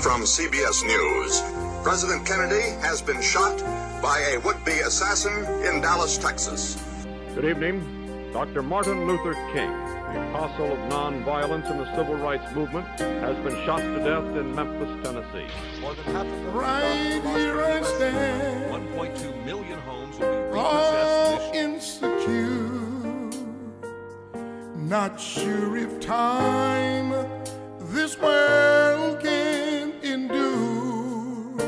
from CBS News. President Kennedy has been shot by a would-be assassin in Dallas, Texas. Good evening. Dr. Martin Luther King, the apostle of nonviolence in the civil rights movement, has been shot to death in Memphis, Tennessee. More than half of the right here I stand, 1.2 million homes will be repossessed this year. Insecure, not sure if time this world can endure.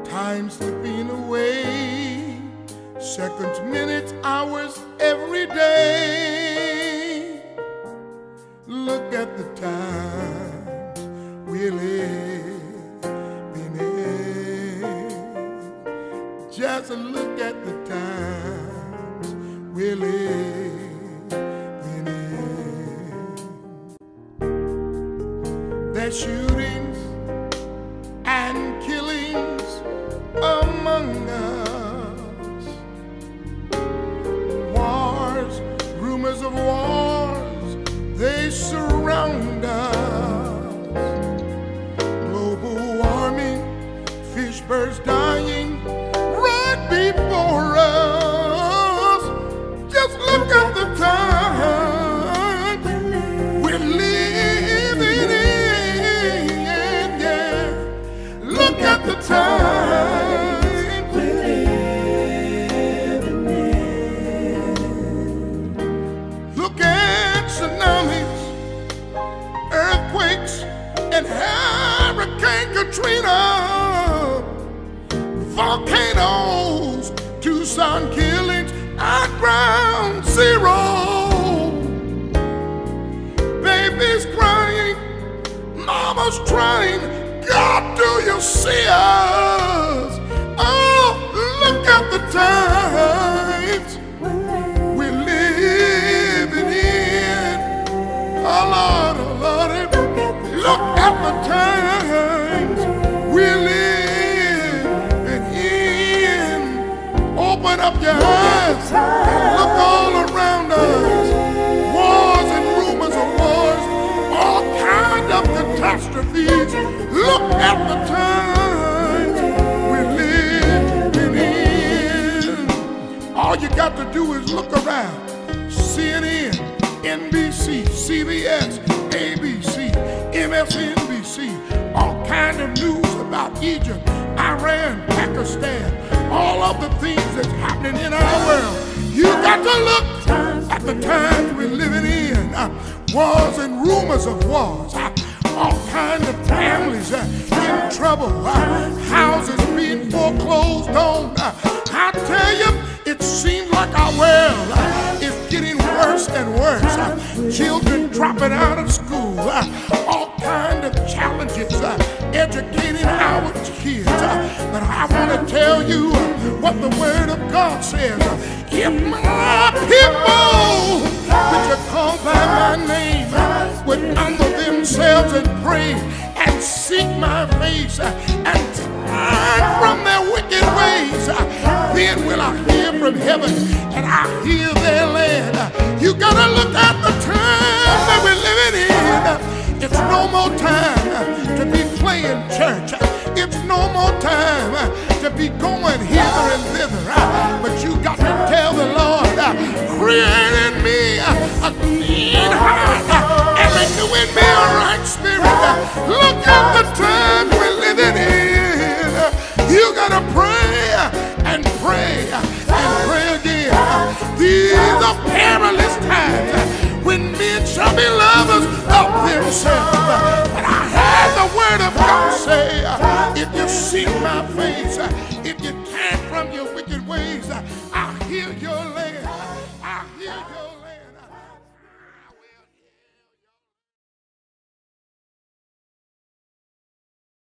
Time slipping away, seconds, minutes, hours, every day. Look at the times we live in. Just look at the times we live in. There's shootings and killings among us. Wars, rumors of wars, they surround us. Global warming, fish, birds dying right before us. Just look at the time we're living in, yeah. Look at the time we're living in. Look at tsunamis, earthquakes, and Hurricane Katrina. Volcanoes, Tucson killings at ground zero. Babies crying, mama's trying. God, do you see us? Oh, look at the times we're living in. Oh Lord, look at the times we're living in. Open up your eyes and look all around us. Wars and rumors of wars, all kinds of catastrophes. Look at the times we're living in. All you got to do is look around. CNN, NBC, CBS, ABC, MSNBC, all kind of news about Egypt, Iran, Pakistan, all of the things that's happening in our world. You got to look at the times we're living in. Wars and rumors of wars, all kinds of families in trouble, houses being foreclosed on. I tell you, it seems like our world is getting worse and worse. Children dropping out of school, all kinds of challenges educating our kids. But I want to tell you what the Word of God says. If my people, which are called by my name, would humble themselves and pray and seek my face and turn from their wicked ways, then will I hear from heaven and I heal their land. You gotta look at the time that we're living in. It's no more time to be playing church. It's no more time to be going hither and thither. But you got to tell the Lord, create